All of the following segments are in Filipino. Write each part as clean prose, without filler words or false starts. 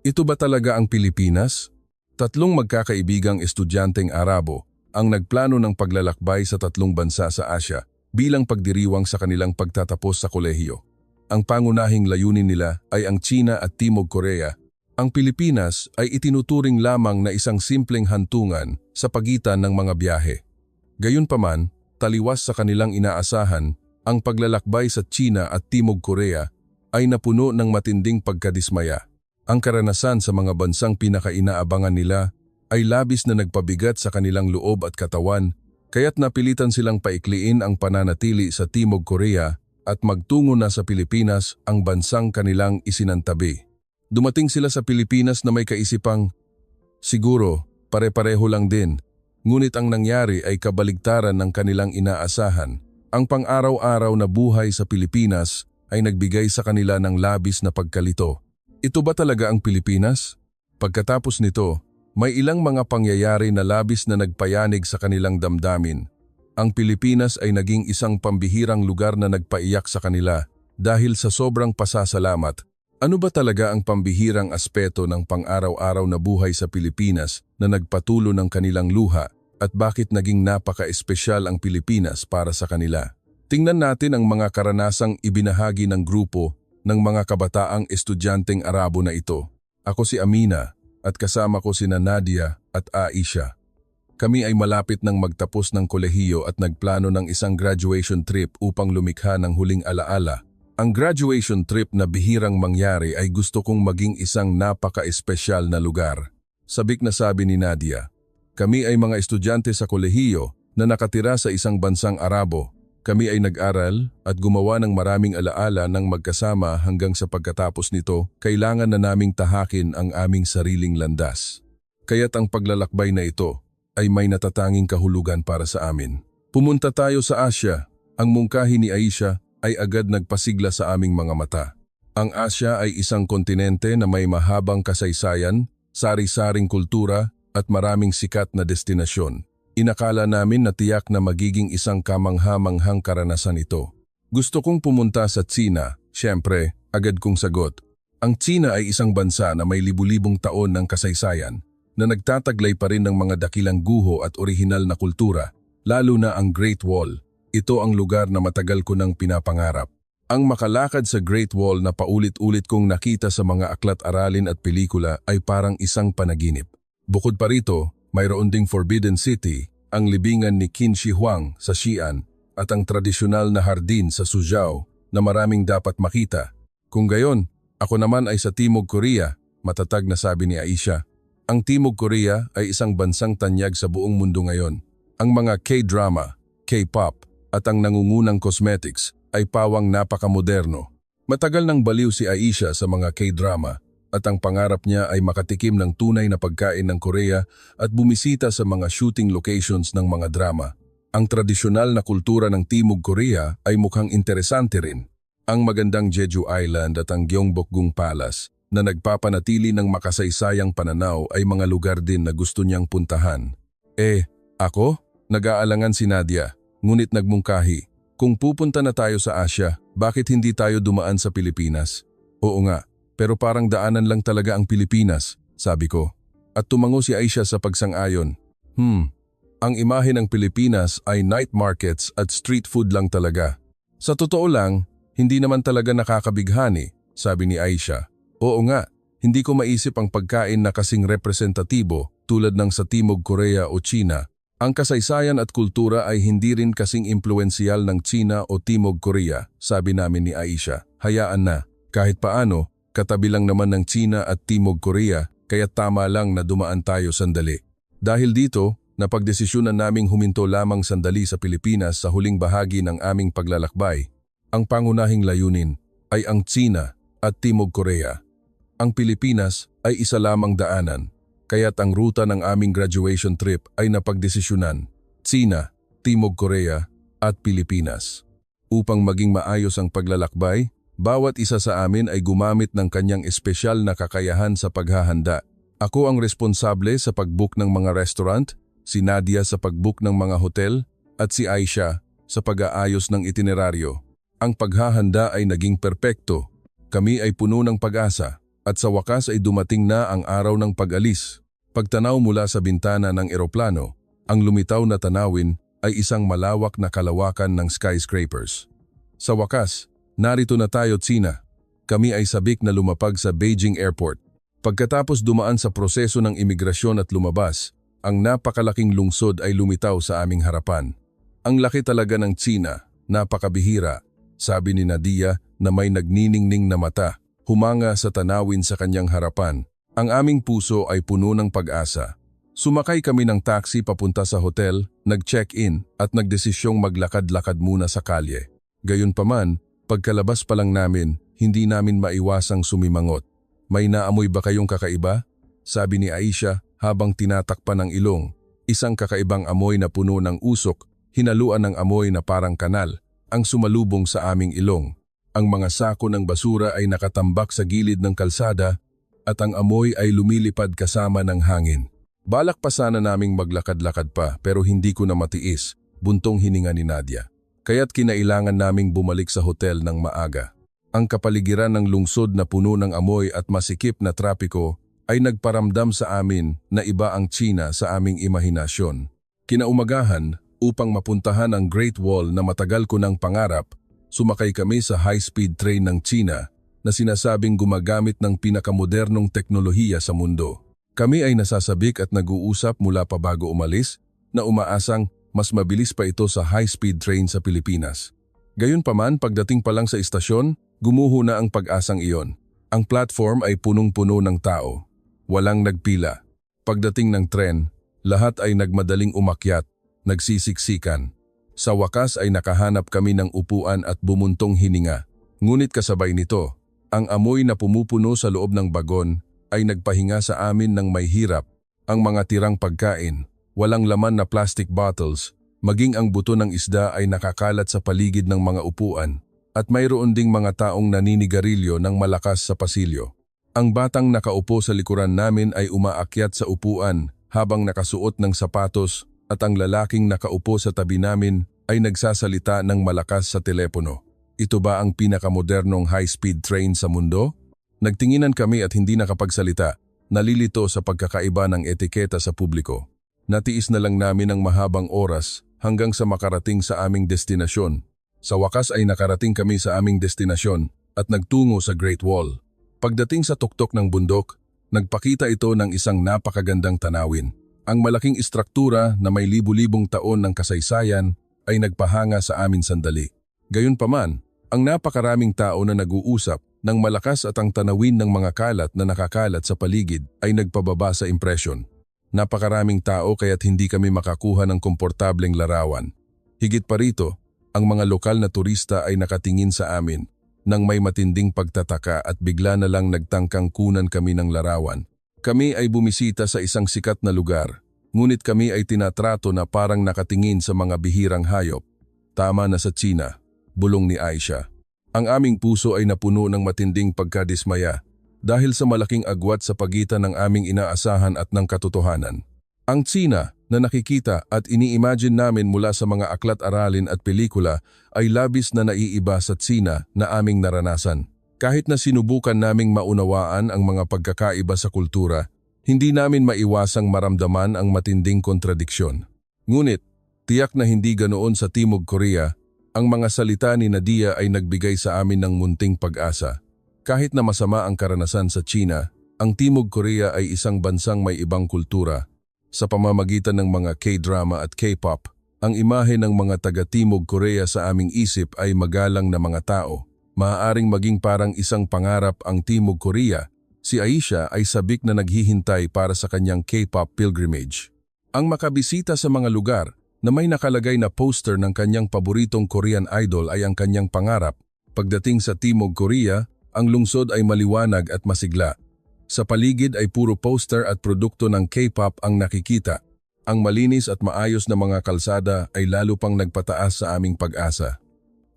Ito ba talaga ang Pilipinas? Tatlong magkakaibigang estudyanteng Arabo ang nagplano ng paglalakbay sa tatlong bansa sa Asya bilang pagdiriwang sa kanilang pagtatapos sa kolehiyo. Ang pangunahing layunin nila ay ang Tsina at Timog Korea. Ang Pilipinas ay itinuturing lamang na isang simpleng hantungan sa pagitan ng mga biyahe. Gayunpaman, taliwas sa kanilang inaasahan, ang paglalakbay sa Tsina at Timog Korea ay napuno ng matinding pagkadismaya. Ang karanasan sa mga bansang pinakainaabangan nila ay labis na nagpabigat sa kanilang loob at katawan, kaya't napilitan silang paikliin ang pananatili sa Timog Korea at magtungo na sa Pilipinas, ang bansang kanilang isinantabi. Dumating sila sa Pilipinas na may kaisipang, siguro, pare-pareho lang din, ngunit ang nangyari ay kabaligtaran ng kanilang inaasahan. Ang pang-araw-araw na buhay sa Pilipinas ay nagbigay sa kanila ng labis na pagkalito. Ito ba talaga ang Pilipinas? Pagkatapos nito, may ilang mga pangyayari na labis na nagpayanig sa kanilang damdamin. Ang Pilipinas ay naging isang pambihirang lugar na nagpaiyak sa kanila dahil sa sobrang pasasalamat. Ano ba talaga ang pambihirang aspeto ng pang-araw-araw na buhay sa Pilipinas na nagpatulo ng kanilang luha at bakit naging napaka-espesyal ang Pilipinas para sa kanila? Tingnan natin ang mga karanasang ibinahagi ng grupo ng mga kabataang estudyanteng Arabo na ito. Ako si Amina at kasama ko sina Nadia at Aisha. Kami ay malapit ng magtapos ng kolehiyo at nagplano ng isang graduation trip upang lumikha ng huling alaala. Ang graduation trip na bihirang mangyari ay gusto kong maging isang napaka-espesyal na lugar. Sabik na sabi ni Nadia, kami ay mga estudyante sa kolehiyo na nakatira sa isang bansang Arabo. Kami ay nag-aral at gumawa ng maraming alaala ng magkasama hanggang sa pagkatapos nito, kailangan na naming tahakin ang aming sariling landas. Kaya't ang paglalakbay na ito ay may natatanging kahulugan para sa amin. Pumunta tayo sa Asya. Ang mungkahi ni Aisha ay agad nagpasigla sa aming mga mata. Ang Asya ay isang kontinente na may mahabang kasaysayan, sari-saring kultura at maraming sikat na destinasyon. Inakala namin na tiyak na magiging isang kamangha-manghang karanasan ito. Gusto kong pumunta sa Tsina, syempre, agad kong sagot. Ang Tsina ay isang bansa na may libu-libong taon ng kasaysayan na nagtataglay pa rin ng mga dakilang guho at orihinal na kultura, lalo na ang Great Wall. Ito ang lugar na matagal ko nang pinapangarap. Ang makalakad sa Great Wall na paulit-ulit kong nakita sa mga aklat-aralin at pelikula ay parang isang panaginip. Bukod pa rito, mayroon ding Forbidden City, ang libingan ni Qin Shi Huang sa Xi'an at ang tradisyonal na hardin sa Suzhou na maraming dapat makita. Kung gayon, ako naman ay sa Timog Korea, matatag na sabi ni Aisha. Ang Timog Korea ay isang bansang tanyag sa buong mundo ngayon. Ang mga K-drama, K-pop at ang nangungunang cosmetics ay pawang napakamoderno. Matagal nang baliw si Aisha sa mga K-drama at ang pangarap niya ay makatikim ng tunay na pagkain ng Korea at bumisita sa mga shooting locations ng mga drama. Ang tradisyonal na kultura ng Timog Korea ay mukhang interesante rin. Ang magandang Jeju Island at ang Gyeongbokgung Palace na nagpapanatili ng makasaysayang pananaw ay mga lugar din na gusto niyang puntahan. Ako? Nag-aalangan si Nadia, ngunit nagmungkahi. Kung pupunta na tayo sa Asya, bakit hindi tayo dumaan sa Pilipinas? Oo nga. Pero parang daanan lang talaga ang Pilipinas, sabi ko. At tumango si Aisha sa pagsang-ayon. Ang imahe ng Pilipinas ay night markets at street food lang talaga. Sa totoo lang, hindi naman talaga nakakabighani, sabi ni Aisha. Oo nga, hindi ko maisip ang pagkain na kasing representatibo tulad ng sa Timog Korea o China. Ang kasaysayan at kultura ay hindi rin kasing impluensyal ng China o Timog Korea, sabi namin ni Aisha. Hayaan na, kahit paano, katabi lang naman ng China at Timog Korea, kaya tama lang na dumaan tayo sandali. Dahil dito, napagdesisyonan naming huminto lamang sandali sa Pilipinas sa huling bahagi ng aming paglalakbay. Ang pangunahing layunin ay ang China at Timog Korea. Ang Pilipinas ay isa lamang daanan, kaya't ang ruta ng aming graduation trip ay napagdesisyonan, China, Timog Korea at Pilipinas. Upang maging maayos ang paglalakbay, bawat isa sa amin ay gumamit ng kanyang espesyal na kakayahan sa paghahanda. Ako ang responsable sa pag-book ng mga restaurant, si Nadia sa pag-book ng mga hotel, at si Aisha sa pag-aayos ng itineraryo. Ang paghahanda ay naging perpekto. Kami ay puno ng pag-asa. At sa wakas ay dumating na ang araw ng pag-alis. Pagtanaw mula sa bintana ng eroplano, ang lumitaw na tanawin ay isang malawak na kalawakan ng skyscrapers. Sa wakas, narito na tayo, Tsina. Kami ay sabik na lumapag sa Beijing Airport. Pagkatapos dumaan sa proseso ng imigrasyon at lumabas, ang napakalaking lungsod ay lumitaw sa aming harapan. Ang laki talaga ng Tsina, napakabihira, sabi ni Nadia na may nagniningning na mata, humanga sa tanawin sa kanyang harapan. Ang aming puso ay puno ng pag-asa. Sumakay kami ng taxi papunta sa hotel, nag-check-in at nagdesisyong maglakad-lakad muna sa kalye. Gayunpaman, pagkalabas pa lang namin, hindi namin maiwasang sumimangot. May naamoy ba kayong kakaiba? Sabi ni Aisha habang tinatakpan ng ilong. Isang kakaibang amoy na puno ng usok, hinaluan ng amoy na parang kanal, ang sumalubong sa aming ilong. Ang mga sako ng basura ay nakatambak sa gilid ng kalsada at ang amoy ay lumilipad kasama ng hangin. Balak pa sana naming maglakad-lakad pa pero hindi ko na matiis, buntong hininga ni Nadia. Kaya't kinailangan naming bumalik sa hotel ng maaga. Ang kapaligiran ng lungsod na puno ng amoy at masikip na trapiko ay nagparamdam sa amin na iba ang Tsina sa aming imahinasyon. Kinaumagahan, upang mapuntahan ang Great Wall na matagal ko ng pangarap, sumakay kami sa high-speed train ng Tsina na sinasabing gumagamit ng pinakamodernong teknolohiya sa mundo. Kami ay nasasabik at nag-uusap mula pa bago umalis na umaasang mas mabilis pa ito sa high-speed train sa Pilipinas. Gayunpaman, pagdating pa lang sa istasyon, gumuho na ang pag-asang iyon. Ang platform ay punong-puno ng tao. Walang nagpila. Pagdating ng tren, lahat ay nagmadaling umakyat, nagsisiksikan. Sa wakas ay nakahanap kami ng upuan at bumuntong hininga. Ngunit kasabay nito, ang amoy na pumupuno sa loob ng bagon ay nagpahinga sa amin ng may hirap. Ang mga tirang pagkain, walang laman na plastic bottles, maging ang buto ng isda ay nakakalat sa paligid ng mga upuan. At mayroon ding mga taong naninigarilyo ng malakas sa pasilyo. Ang batang nakaupo sa likuran namin ay umaakyat sa upuan habang nakasuot ng sapatos at ang lalaking nakaupo sa tabi namin ay nagsasalita ng malakas sa telepono. Ito ba ang pinakamodernong high-speed train sa mundo? Nagtinginan kami at hindi nakapagsalita, nalilito sa pagkakaiba ng etiketa sa publiko. Natiis na lang namin ang mahabang oras hanggang sa makarating sa aming destinasyon. Sa wakas ay nakarating kami sa aming destinasyon at nagtungo sa Great Wall. Pagdating sa tuktok ng bundok, nagpakita ito ng isang napakagandang tanawin. Ang malaking istruktura na may libu-libong taon ng kasaysayan ay nagpahanga sa amin sandali. Gayunpaman, ang napakaraming tao na nag-uusap ng malakas at ang tanawin ng mga kalat na nakakalat sa paligid ay nagpababa sa impresyon. Napakaraming tao kaya't hindi kami makakuha ng komportableng larawan. Higit pa rito, ang mga lokal na turista ay nakatingin sa amin nang may matinding pagtataka at bigla na lang nagtangkang kunan kami ng larawan. Kami ay bumisita sa isang sikat na lugar, ngunit kami ay tinatrato na parang nakatingin sa mga bihirang hayop. Tama na sa Tsina, bulong ni Aisha. Ang aming puso ay napuno ng matinding pagkadismaya dahil sa malaking agwat sa pagitan ng aming inaasahan at ng katotohanan. Ang Tsina na nakikita at ini-imagine namin mula sa mga aklat-aralin at pelikula ay labis na naiiba sa Tsina na aming naranasan. Kahit na sinubukan naming maunawaan ang mga pagkakaiba sa kultura, hindi namin maiwasang maramdaman ang matinding kontradiksyon. Ngunit, tiyak na hindi ganoon sa Timog Korea, ang mga salita ni Nadia ay nagbigay sa amin ng munting pag-asa. Kahit na masama ang karanasan sa Tsina, ang Timog Korea ay isang bansang may ibang kultura. Sa pamamagitan ng mga K-drama at K-pop, ang imahe ng mga taga-Timog Korea sa aming isip ay magalang na mga tao. Maaaring maging parang isang pangarap ang Timog Korea. Si Aisha ay sabik na naghihintay para sa kanyang K-pop pilgrimage. Ang makabisita sa mga lugar na may nakalagay na poster ng kanyang paboritong Korean idol ay ang kanyang pangarap. Pagdating sa Timog Korea, ang lungsod ay maliwanag at masigla. Sa paligid ay puro poster at produkto ng K-pop ang nakikita. Ang malinis at maayos na mga kalsada ay lalo pang nagpataas sa aming pag-asa.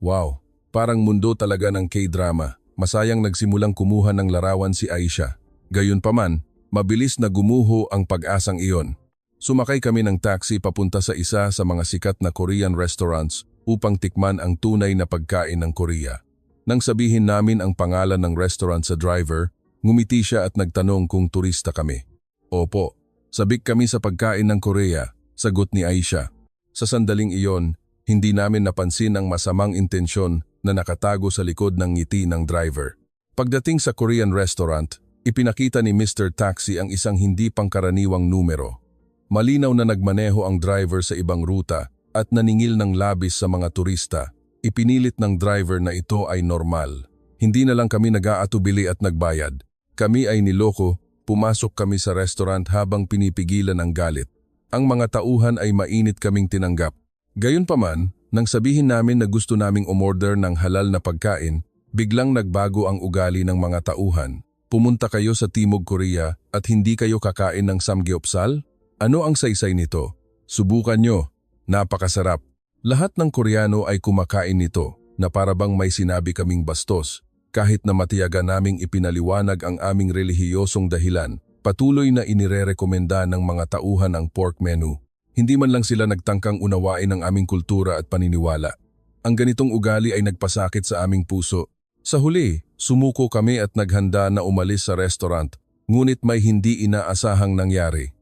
Wow, parang mundo talaga ng K-drama. Masayang nagsimulang kumuha ng larawan si Aisha. Gayunpaman, mabilis na gumuho ang pag-asang iyon. Sumakay kami ng taxi papunta sa isa sa mga sikat na Korean restaurants upang tikman ang tunay na pagkain ng Korea. Nang sabihin namin ang pangalan ng restaurant sa driver, Ngumiti siya at nagtanong kung turista kami. Opo, sabik kami sa pagkain ng Korea, sagot ni Aisha. Sa sandaling iyon, hindi namin napansin ang masamang intensyon na nakatago sa likod ng ngiti ng driver. Pagdating sa Korean restaurant, ipinakita ni Mr. Taxi ang isang hindi pangkaraniwang numero. Malinaw na nagmaneho ang driver sa ibang ruta at naningil ng labis sa mga turista. Ipinilit ng driver na ito ay normal. Hindi na lang kami nag-aatubili at nagbayad. Kami ay niloko, pumasok kami sa restaurant habang pinipigilan ang galit. Ang mga tauhan ay mainit kaming tinanggap. Gayunpaman, nang sabihin namin na gusto naming umorder ng halal na pagkain, biglang nagbago ang ugali ng mga tauhan. Pumunta kayo sa Timog Korea at hindi kayo kakain ng samgyeopsal? Ano ang saysay nito? Subukan nyo. Napakasarap. Lahat ng Koreano ay kumakain nito na parabang may sinabi kaming bastos. Kahit na matiyaga naming ipinaliwanag ang aming relihiyosong dahilan, patuloy na inirerekomenda ng mga tauhan ang pork menu. Hindi man lang sila nagtangkang unawain ang aming kultura at paniniwala. Ang ganitong ugali ay nagpasakit sa aming puso. Sa huli, sumuko kami at naghanda na umalis sa restaurant, ngunit may hindi inaasahang nangyari.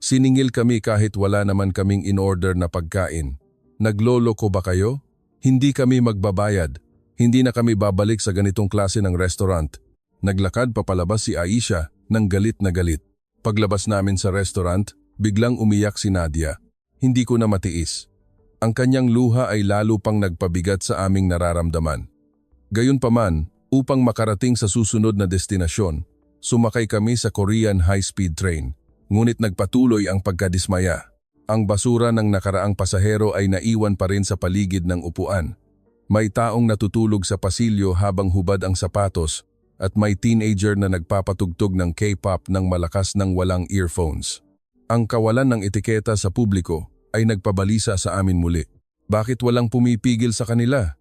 Siningil kami kahit wala naman kaming in-order na pagkain. Nagloloko ba kayo? Hindi kami magbabayad. Hindi na kami babalik sa ganitong klase ng restaurant. Naglakad papalabas si Aisha ng galit na galit. Paglabas namin sa restaurant, biglang umiyak si Nadia. Hindi ko na matiis. Ang kanyang luha ay lalo pang nagpabigat sa aming nararamdaman. Gayunpaman, upang makarating sa susunod na destinasyon, sumakay kami sa Korean high-speed train. Ngunit nagpatuloy ang pagkadismaya. Ang basura ng nakaraang pasahero ay naiwan pa rin sa paligid ng upuan. May taong natutulog sa pasilyo habang hubad ang sapatos at may teenager na nagpapatugtog ng K-pop ng malakas ng walang earphones. Ang kawalan ng etiketa sa publiko ay nagpabalisa sa amin muli. Bakit walang pumipigil sa kanila?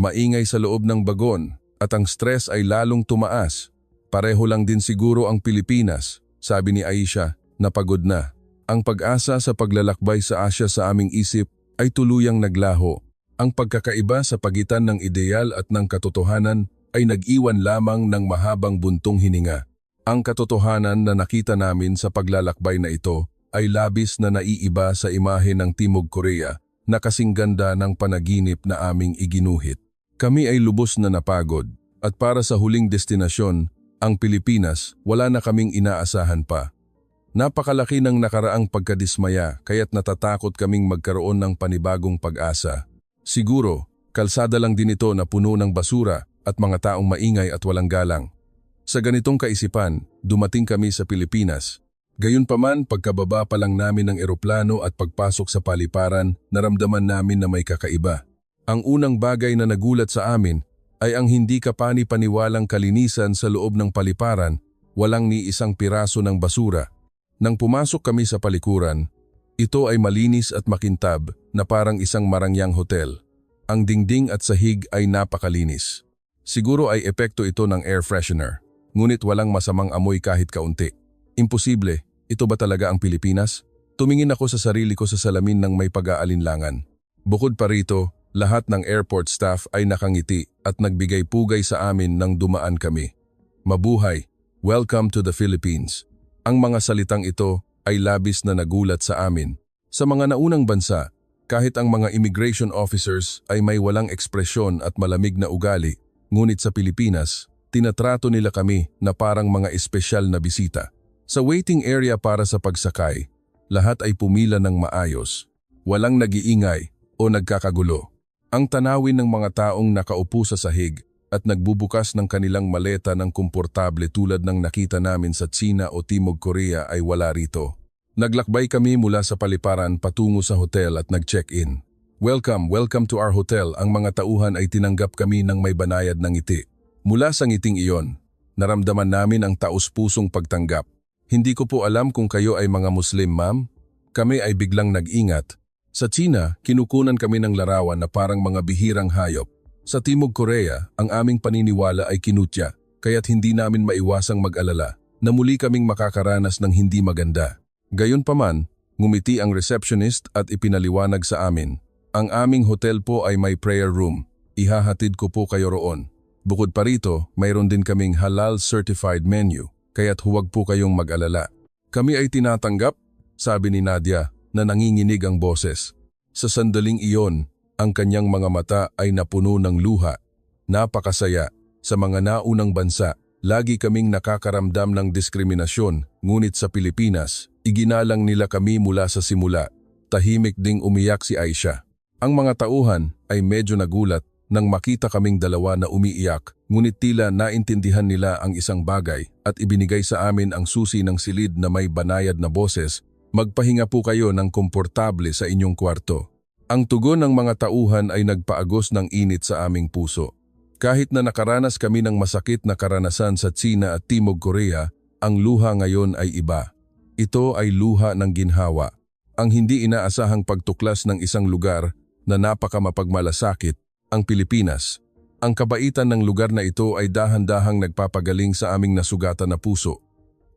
Maingay sa loob ng bagon at ang stress ay lalong tumaas. Pareho lang din siguro ang Pilipinas, sabi ni Aisha na pagod na. Ang pag-asa sa paglalakbay sa Asya sa aming isip ay tuluyang naglaho. Ang pagkakaiba sa pagitan ng ideal at ng katotohanan ay nag-iwan lamang ng mahabang buntong hininga. Ang katotohanan na nakita namin sa paglalakbay na ito ay labis na naiiba sa imahe ng Timog Korea na kasing ganda ng panaginip na aming iginuhit. Kami ay lubos na napagod at para sa huling destinasyon, ang Pilipinas, wala na kaming inaasahan pa. Napakalaki ng nakaraang pagkadismaya kaya't natatakot kaming magkaroon ng panibagong pag-asa. Siguro, kalsada lang din ito na puno ng basura at mga taong maingay at walang galang. Sa ganitong kaisipan, dumating kami sa Pilipinas. Gayunpaman, pagkababa pa lang namin ng eroplano at pagpasok sa paliparan, naramdaman namin na may kakaiba. Ang unang bagay na nagulat sa amin ay ang hindi kapani-paniwalang kalinisan sa loob ng paliparan, walang ni isang piraso ng basura. Nang pumasok kami sa palikuran, ito ay malinis at makintab na parang isang marangyang hotel. Ang dingding at sahig ay napakalinis. Siguro ay epekto ito ng air freshener, ngunit walang masamang amoy kahit kaunti. Imposible, ito ba talaga ang Pilipinas? Tumingin ako sa sarili ko sa salamin ng may pag-aalinlangan. Bukod pa rito, lahat ng airport staff ay nakangiti at nagbigay pugay sa amin nang dumaan kami. Mabuhay! Welcome to the Philippines! Ang mga salitang ito ay labis na nagulat sa amin. Sa mga naunang bansa, kahit ang mga immigration officers ay may walang ekspresyon at malamig na ugali, ngunit sa Pilipinas, tinatrato nila kami na parang mga espesyal na bisita. Sa waiting area para sa pagsakay, lahat ay pumila ng maayos. Walang nag-iingay o nagkakagulo. Ang tanawin ng mga taong nakaupo sa sahig at nagbubukas ng kanilang maleta ng komportable tulad ng nakita namin sa Tsina o Timog Korea ay wala rito. Naglakbay kami mula sa paliparan patungo sa hotel at nag-check-in. Welcome to our hotel. Ang mga tauhan ay tinanggap kami ng may banayad ng ngiti. Mula sa ngiting iyon, naramdaman namin ang taus-pusong pagtanggap. Hindi ko po alam kung kayo ay mga Muslim, ma'am. Kami ay biglang nag-ingat. Sa Tsina, kinukunan kami ng larawan na parang mga bihirang hayop. Sa Timog Korea, ang aming paniniwala ay kinutya, kaya't hindi namin maiwasang mag-alala na muli kaming makakaranas ng hindi maganda. Gayunpaman, ngumiti ang receptionist at ipinaliwanag sa amin. Ang aming hotel po ay may prayer room. Ihahatid ko po kayo roon. Bukod pa rito, mayroon din kaming halal certified menu, kaya't huwag po kayong mag-alala. Kami ay tinatanggap, sabi ni Nadia na nanginginig ang boses. Sa sandaling iyon, ang kanyang mga mata ay napuno ng luha. Napakasaya. Sa mga naunang bansa, lagi kaming nakakaramdam ng diskriminasyon, ngunit sa Pilipinas, iginalang nila kami mula sa simula. Tahimik ding umiyak si Aisha. Ang mga tauhan ay medyo nagulat nang makita kaming dalawa na umiiyak, ngunit tila naintindihan nila ang isang bagay at ibinigay sa amin ang susi ng silid na may banayad na boses, "Magpahinga po kayo ng komportable sa inyong kwarto." Ang tugon ng mga tauhan ay nagpaagos ng init sa aming puso. Kahit na nakaranas kami ng masakit na karanasan sa Tsina at Timog Korea, ang luha ngayon ay iba. Ito ay luha ng ginhawa. Ang hindi inaasahang pagtuklas ng isang lugar na napakamapagmalasakit, ang Pilipinas. Ang kabaitan ng lugar na ito ay dahan-dahang nagpapagaling sa aming nasugatan na puso.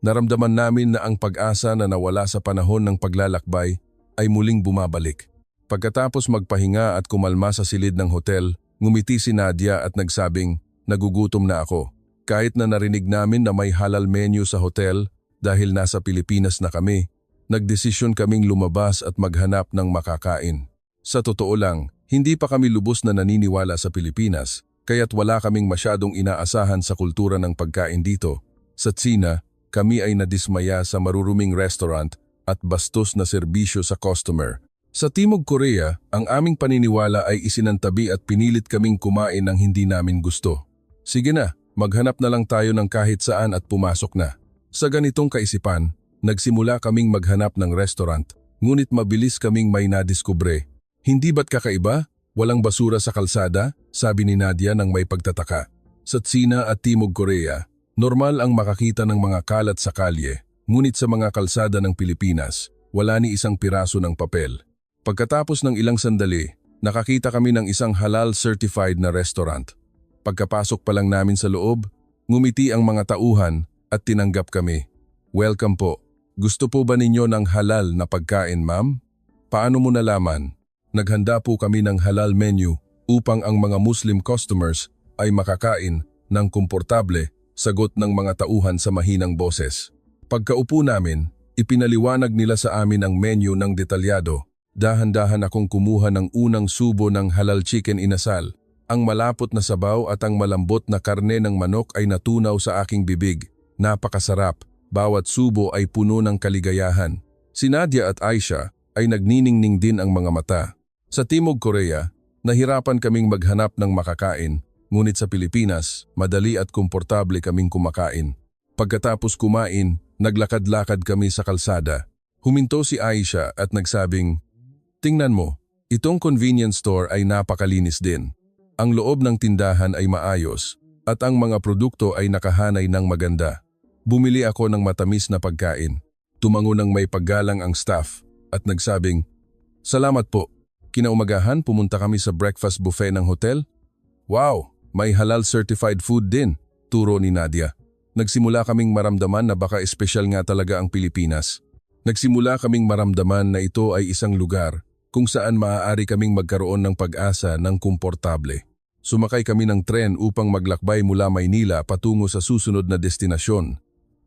Naramdaman namin na ang pag-asa na nawala sa panahon ng paglalakbay ay muling bumabalik. Pagkatapos magpahinga at kumalma sa silid ng hotel, ngumiti si Nadia at nagsabing, "Nagugutom na ako." Kahit na narinig namin na may halal menu sa hotel dahil nasa Pilipinas na kami, nagdesisyon kaming lumabas at maghanap ng makakain. Sa totoo lang, hindi pa kami lubos na naniniwala sa Pilipinas, kaya't wala kaming masyadong inaasahan sa kultura ng pagkain dito. Sa Tsina, kami ay nadismaya sa maruruming restaurant at bastos na serbisyo sa customer. Sa Timog Korea, ang aming paniniwala ay isinantabi at pinilit kaming kumain ng hindi namin gusto. Sige na, maghanap na lang tayo ng kahit saan at pumasok na. Sa ganitong kaisipan, nagsimula kaming maghanap ng restaurant, ngunit mabilis kaming may nadiskubre. "Hindi ba't kakaiba? Walang basura sa kalsada?" sabi ni Nadia nang may pagtataka. Sa Tsina at Timog Korea, normal ang makakita ng mga kalat sa kalye, ngunit sa mga kalsada ng Pilipinas, wala ni isang piraso ng papel. Pagkatapos ng ilang sandali, nakakita kami ng isang halal certified na restaurant. Pagkapasok pa lang namin sa loob, ngumiti ang mga tauhan at tinanggap kami. "Welcome po. Gusto po ba ninyo ng halal na pagkain, ma'am?" "Paano mo nalaman?" "Naghanda po kami ng halal menu upang ang mga Muslim customers ay makakain ng komportable," sagot ng mga tauhan sa mahinang boses. Pagkaupo namin, ipinaliwanag nila sa amin ang menu ng detalyado. Dahan-dahan akong kumuha ng unang subo ng halal chicken inasal. Ang malapot na sabaw at ang malambot na karne ng manok ay natunaw sa aking bibig. Napakasarap, bawat subo ay puno ng kaligayahan. Si Nadia at Aisha ay nagniningning din ang mga mata. Sa Timog Korea, nahirapan kaming maghanap ng makakain, ngunit sa Pilipinas, madali at komportable kaming kumakain. Pagkatapos kumain, naglakad-lakad kami sa kalsada. Huminto si Aisha at nagsabing, "Tingnan mo, itong convenience store ay napakalinis din. Ang loob ng tindahan ay maayos at ang mga produkto ay nakahanay ng maganda." Bumili ako ng matamis na pagkain. Tumango ng may paggalang ang staff at nagsabing, "Salamat po." Kinaumagahan, pumunta kami sa breakfast buffet ng hotel. "Wow, may halal certified food din," turo ni Nadia. Nagsimula kaming maramdaman na baka espesyal nga talaga ang Pilipinas. Nagsimula kaming maramdaman na ito ay isang lugar kung saan maaari kaming magkaroon ng pag-asa ng komportable. Sumakay kami ng tren upang maglakbay mula Maynila patungo sa susunod na destinasyon.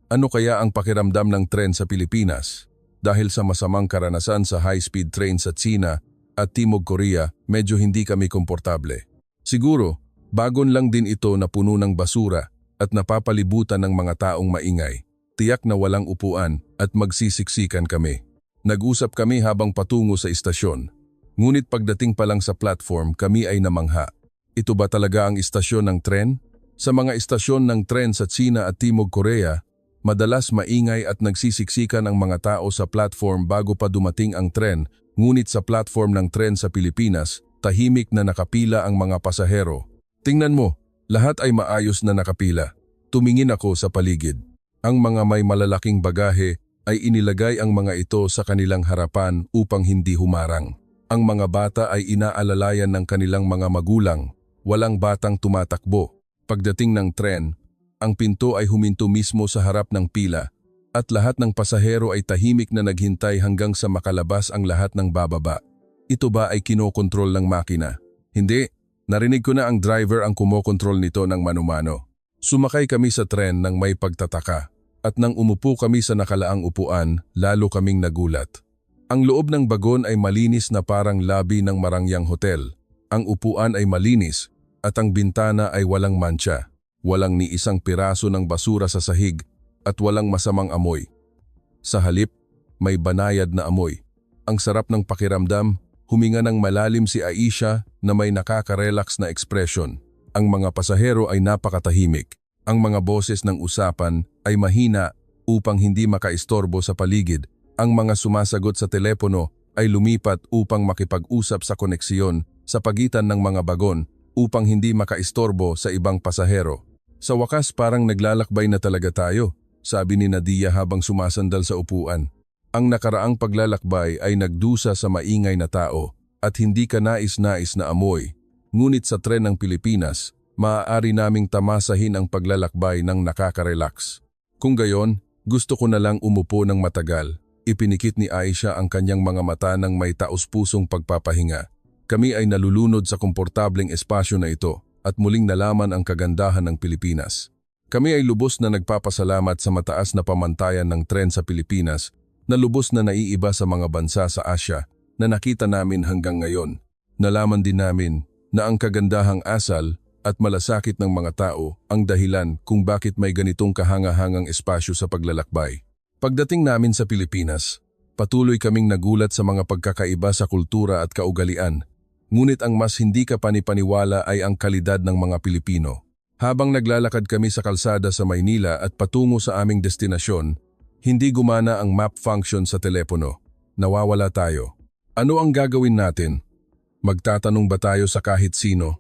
Ano kaya ang pakiramdam ng tren sa Pilipinas? Dahil sa masamang karanasan sa high-speed train sa Tsina at Timog Korea, medyo hindi kami komportable. Siguro, bagon lang din ito na puno ng basura at napapalibutan ng mga taong maingay. Tiyak na walang upuan at magsisiksikan kami. Nag-usap kami habang patungo sa istasyon. Ngunit pagdating pa lang sa platform, kami ay namangha. Ito ba talaga ang istasyon ng tren? Sa mga istasyon ng tren sa Tsina at Timog Korea, madalas maingay at nagsisiksikan ang mga tao sa platform bago pa dumating ang tren, ngunit sa platform ng tren sa Pilipinas, tahimik na nakapila ang mga pasahero. Tingnan mo, lahat ay maayos na nakapila. Tumingin ako sa paligid. Ang mga may malalaking bagahe ay inilagay ang mga ito sa kanilang harapan upang hindi humarang. Ang mga bata ay inaalalayan ng kanilang mga magulang. Walang batang tumatakbo. Pagdating ng tren, ang pinto ay huminto mismo sa harap ng pila at lahat ng pasahero ay tahimik na naghintay hanggang sa makalabas ang lahat ng bababa. Ito ba ay kinokontrol ng makina? Hindi. Narinig ko na ang driver ang kumokontrol nito ng manumano. Sumakay kami sa tren ng may pagtataka at nang umupo kami sa nakalaang upuan, lalo kaming nagulat. Ang loob ng bagon ay malinis na parang labi ng marangyang hotel. Ang upuan ay malinis at ang bintana ay walang mantsa. Walang ni isang piraso ng basura sa sahig at walang masamang amoy. Sa halip, may banayad na amoy. Ang sarap ng pakiramdam, huminga ng malalim si Aisha na may nakaka-relax na ekspresyon. Ang mga pasahero ay napakatahimik. Ang mga boses ng usapan ay mahina upang hindi makaistorbo sa paligid. Ang mga sumasagot sa telepono ay lumipat upang makipag-usap sa koneksyon sa pagitan ng mga bagon upang hindi makaistorbo sa ibang pasahero. Sa wakas parang naglalakbay na talaga tayo, sabi ni Nadia habang sumasandal sa upuan. Ang nakaraang paglalakbay ay nagdusa sa maingay na tao at hindi ka nais-nais na amoy. Ngunit sa tren ng Pilipinas, maaari naming tamasahin ang paglalakbay ng nakaka-relax. Kung gayon, gusto ko na lang umupo ng matagal. Ipinikit ni Aisha ang kanyang mga mata ng may taos-pusong pagpapahinga. Kami ay nalulunod sa komportableng espasyo na ito at muling nalaman ang kagandahan ng Pilipinas. Kami ay lubos na nagpapasalamat sa mataas na pamantayan ng tren sa Pilipinas na lubos na naiiba sa mga bansa sa Asya na nakita namin hanggang ngayon. Nalaman din namin na ang kagandahang asal at malasakit ng mga tao ang dahilan kung bakit may ganitong kahanga-hangang espasyo sa paglalakbay. Pagdating namin sa Pilipinas, patuloy kaming nagulat sa mga pagkakaiba sa kultura at kaugalian. Ngunit ang mas hindi ka panipaniwala ay ang kalidad ng mga Pilipino. Habang naglalakad kami sa kalsada sa Maynila at patungo sa aming destinasyon, hindi gumana ang map function sa telepono. Nawawala tayo. Ano ang gagawin natin? Magtatanong ba tayo sa kahit sino?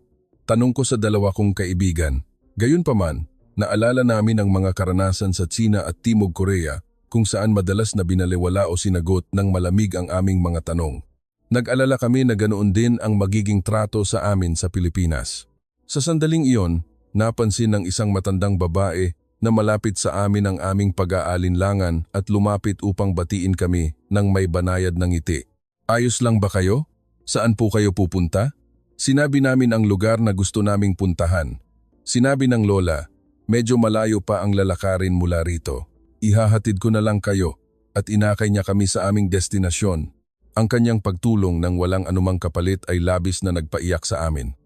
Tanong ko sa dalawa kong kaibigan. Gayunpaman, naalala namin ang mga karanasan sa Tsina at Timog Korea kung saan madalas na binaliwala o sinagot ng malamig ang aming mga tanong. Nag-alala kami na ganoon din ang magiging trato sa amin sa Pilipinas. Sa sandaling iyon, napansin ng isang matandang babae na malapit sa amin ang aming pag-aalinlangan at lumapit upang batiin kami ng may banayad ng ngiti. Ayos lang ba kayo? Saan po kayo pupunta? Sinabi namin ang lugar na gusto naming puntahan. Sinabi ng lola, medyo malayo pa ang lalakarin mula rito. Ihahatid ko na lang kayo at inakay niya kami sa aming destinasyon. Ang kanyang pagtulong ng walang anumang kapalit ay labis na nagpaiyak sa amin.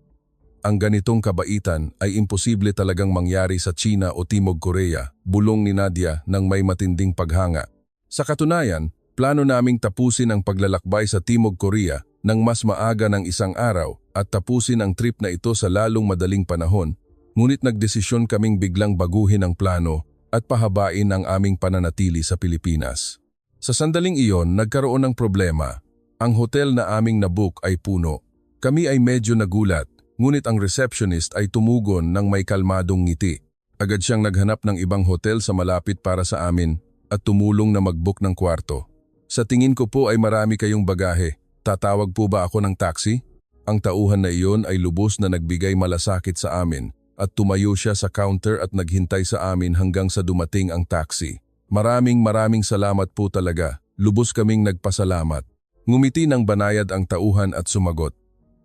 Ang ganitong kabaitan ay imposible talagang mangyari sa China o Timog Korea, bulong ni Nadia ng may matinding paghanga. Sa katunayan, plano naming tapusin ang paglalakbay sa Timog Korea ng mas maaga ng isang araw at tapusin ang trip na ito sa lalong madaling panahon, ngunit nagdesisyon kaming biglang baguhin ang plano at pahabain ang aming pananatili sa Pilipinas. Sa sandaling iyon, nagkaroon ng problema. Ang hotel na aming nabook ay puno. Kami ay medyo nagulat, ngunit ang receptionist ay tumugon ng may kalmadong ngiti. Agad siyang naghanap ng ibang hotel sa malapit para sa amin at tumulong na mag-book ng kwarto. Sa tingin ko po ay marami kayong bagahe. Tatawag po ba ako ng taxi? Ang tauhan na iyon ay lubos na nagbigay malasakit sa amin at tumayo siya sa counter at naghintay sa amin hanggang sa dumating ang taxi. Maraming salamat po talaga. Lubos kaming nagpasalamat. Ngumiti ng banayad ang tauhan at sumagot.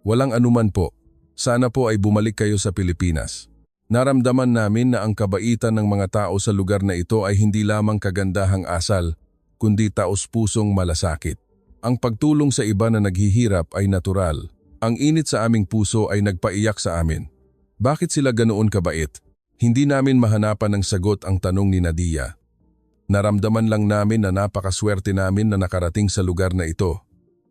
Walang anuman po. Sana po ay bumalik kayo sa Pilipinas. Naramdaman namin na ang kabaitan ng mga tao sa lugar na ito ay hindi lamang kagandahang asal, kundi taos-pusong malasakit. Ang pagtulong sa iba na naghihirap ay natural. Ang init sa aming puso ay nagpaiyak sa amin. Bakit sila ganoon kabait? Hindi namin mahanapan ng sagot ang tanong ni Nadia. Naramdaman lang namin na napakaswerte namin na nakarating sa lugar na ito.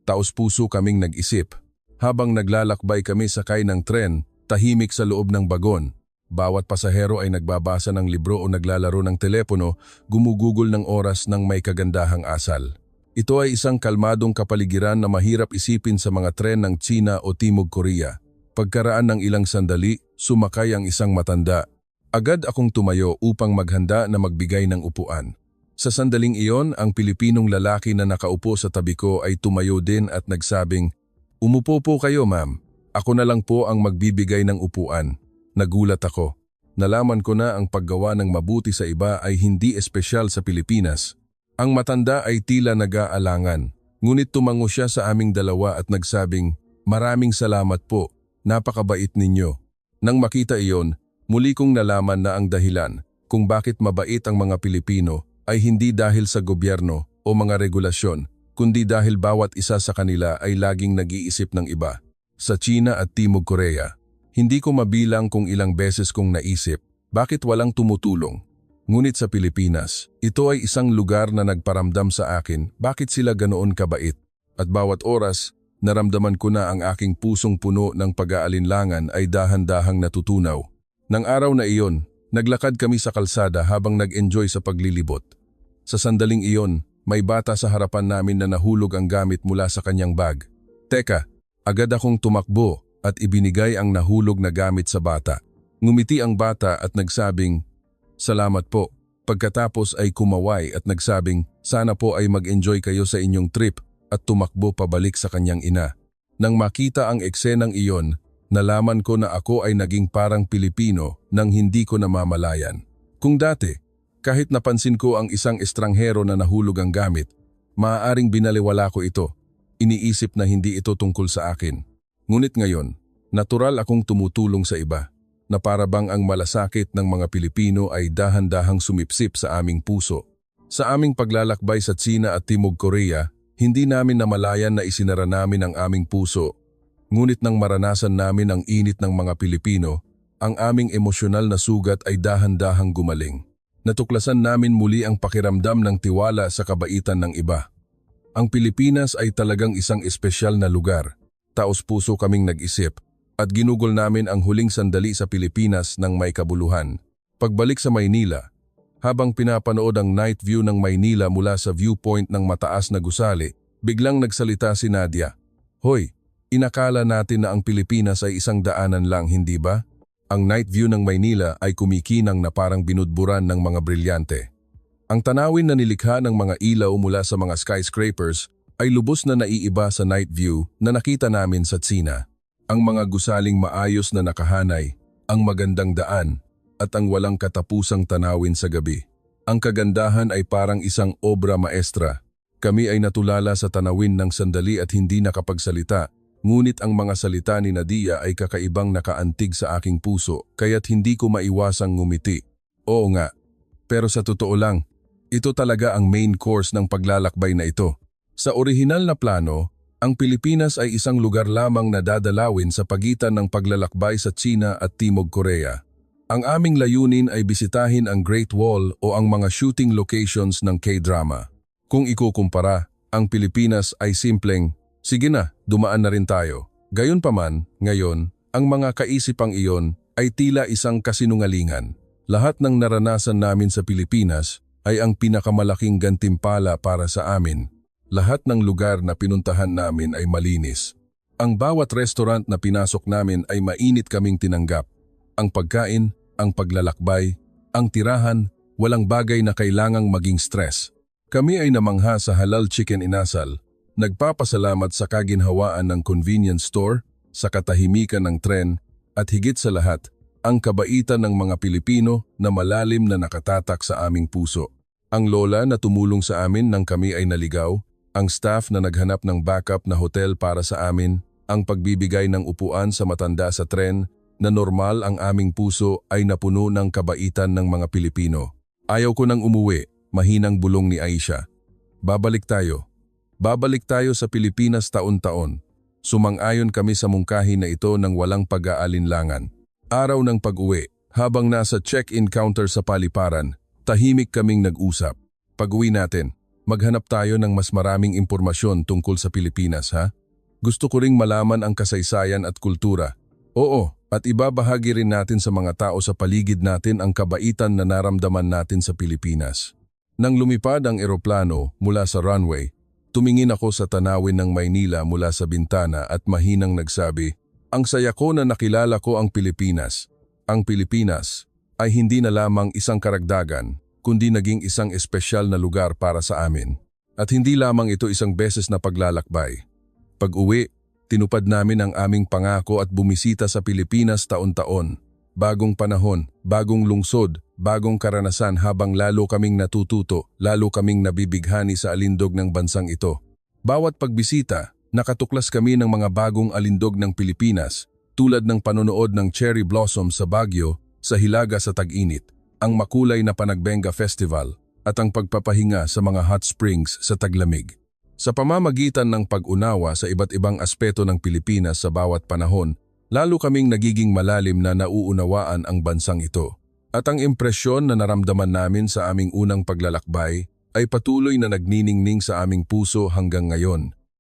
Taos-puso kaming nag-isip. Habang naglalakbay kami sakay ng tren, tahimik sa loob ng bagon. Bawat pasahero ay nagbabasa ng libro o naglalaro ng telepono, gumugugol ng oras ng may kagandahang asal. Ito ay isang kalmadong kapaligiran na mahirap isipin sa mga tren ng Tsina o Timog Korea. Pagkaraan ng ilang sandali, sumakay ang isang matanda. Agad akong tumayo upang maghanda na magbigay ng upuan. Sa sandaling iyon, ang Pilipinong lalaki na nakaupo sa tabi ko ay tumayo din at nagsabing, "Umupo po kayo, ma'am. Ako na lang po ang magbibigay ng upuan." Nagulat ako. Nalaman ko na ang paggawa ng mabuti sa iba ay hindi espesyal sa Pilipinas. Ang matanda ay tila nag-aalangan, ngunit tumango siya sa aming dalawa at nagsabing, "Maraming salamat po. napakabait ninyo. Nang makita iyon, muli kong nalaman na ang dahilan kung bakit mabait ang mga Pilipino ay hindi dahil sa gobyerno o mga regulasyon, kundi dahil bawat isa sa kanila ay laging nag-iisip ng iba. Sa China at Timog Korea, hindi ko mabilang kung ilang beses kong naisip bakit walang tumutulong. Ngunit sa Pilipinas, ito ay isang lugar na nagparamdam sa akin bakit sila ganoon kabait. At bawat oras, naramdaman ko na ang aking pusong puno ng pag-aalinlangan ay dahan-dahang natutunaw. Nang araw na iyon, naglakad kami sa kalsada habang nag-enjoy sa paglilibot. Sa sandaling iyon, may bata sa harapan namin na nahulog ang gamit mula sa kanyang bag. Teka, agad akong tumakbo at ibinigay ang nahulog na gamit sa bata. Ngumiti ang bata at nagsabing, "Salamat po." Pagkatapos ay kumaway at nagsabing, "Sana po ay mag-enjoy kayo sa inyong trip," at tumakbo pabalik sa kanyang ina. Nang makita ang eksenang iyon, nalaman ko na ako ay naging parang Pilipino nang hindi ko namamalayan. Kung dati, kahit napansin ko ang isang estranghero na nahulog ang gamit, maaaring binaliwala ko ito. Iniisip na hindi ito tungkol sa akin. Ngunit ngayon, natural akong tumutulong sa iba, na parabang ang malasakit ng mga Pilipino ay dahan-dahang sumipsip sa aming puso. Sa aming paglalakbay sa China at Timog Korea, hindi namin namalayan na isinara namin ang aming puso. Ngunit nang maranasan namin ang init ng mga Pilipino, ang aming emosyonal na sugat ay dahan-dahang gumaling. Natuklasan namin muli ang pakiramdam ng tiwala sa kabaitan ng iba. Ang Pilipinas ay talagang isang espesyal na lugar. Taos-puso kaming nag-isip at ginugol namin ang huling sandali sa Pilipinas ng may kabuluhan. Pagbalik sa Maynila, habang pinapanood ang night view ng Maynila mula sa viewpoint ng mataas na gusali, biglang nagsalita si Nadia. "Hoy, inakala natin na ang Pilipinas ay isang daanan lang, hindi ba?" Ang night view ng Maynila ay kumikinang na parang binudburan ng mga brilyante. Ang tanawin na nilikha ng mga ilaw mula sa mga skyscrapers ay lubos na naiiba sa night view na nakita namin sa China. Ang mga gusaling maayos na nakahanay, ang magandang daan, at ang walang katapusang tanawin sa gabi. Ang kagandahan ay parang isang obra maestra. Kami ay natulala sa tanawin ng sandali at hindi nakapagsalita, ngunit ang mga salita ni Nadia ay kakaibang nakaantig sa aking puso, kaya't hindi ko maiwasang ngumiti. Oo nga, pero sa totoo lang, ito talaga ang main course ng paglalakbay na ito. Sa orihinal na plano, ang Pilipinas ay isang lugar lamang na dadalawin sa pagitan ng paglalakbay sa China at Timog Korea. Ang aming layunin ay bisitahin ang Great Wall o ang mga shooting locations ng K-drama. Kung ikukumpara, ang Pilipinas ay simpleng, "Sige na, dumaan na rin tayo." Gayunpaman, ngayon, ang mga kaisipang iyon ay tila isang kasinungalingan. Lahat ng naranasan namin sa Pilipinas ay ang pinakamalaking gantimpala para sa amin. Lahat ng lugar na pinuntahan namin ay malinis. Ang bawat restaurant na pinasok namin ay mainit kaming tinanggap. Ang pagkain, ang paglalakbay, ang tirahan, walang bagay na kailangang maging stress. Kami ay namangha sa halal chicken inasal, nagpapasalamat sa kaginhawaan ng convenience store, sa katahimikan ng tren, at higit sa lahat, ang kabaitan ng mga Pilipino na malalim na nakatatak sa aming puso. Ang lola na tumulong sa amin nang kami ay naligaw, ang staff na naghanap ng backup na hotel para sa amin, ang pagbibigay ng upuan sa matanda sa tren, na normal ang aming puso ay napuno ng kabaitan ng mga Pilipino. "Ayaw ko nang umuwi," mahinang bulong ni Aisha. Babalik tayo sa Pilipinas taon-taon." Sumang-ayon kami sa mungkahi na ito ng walang pag-aalinlangan. Araw ng pag-uwi, habang nasa check-in counter sa paliparan, tahimik kaming nag-usap. "Pag-uwi natin, maghanap tayo ng mas maraming impormasyon tungkol sa Pilipinas, ha? Gusto ko ring malaman ang kasaysayan at kultura. Oo, at ibabahagi rin natin sa mga tao sa paligid natin ang kabaitan na naramdaman natin sa Pilipinas." Nang lumipad ang eroplano mula sa runway, tumingin ako sa tanawin ng Maynila mula sa bintana at mahinang nagsabi, "Ang saya ko na nakilala ko ang Pilipinas. Ang Pilipinas ay hindi na lamang isang karagdagan, kundi naging isang espesyal na lugar para sa amin. At hindi lamang ito isang beses na paglalakbay. Pag-uwi, tinupad namin ang aming pangako at bumisita sa Pilipinas taon-taon. Bagong panahon, bagong lungsod, bagong karanasan habang lalo kaming natututo, lalo kaming nabibighani sa alindog ng bansang ito. Bawat pagbisita, nakatuklas kami ng mga bagong alindog ng Pilipinas, tulad ng panonood ng cherry blossom sa Baguio sa Hilaga sa tag-init, ang makulay na Panagbenga Festival at ang pagpapahinga sa mga hot springs sa taglamig. Sa pamamagitan ng pag-unawa sa iba't ibang aspeto ng Pilipinas sa bawat panahon, lalo kaming nagiging malalim na nauunawaan ang bansang ito. At ang impresyon na naramdaman namin sa aming unang paglalakbay ay patuloy na nagniningning sa aming puso hanggang ngayon.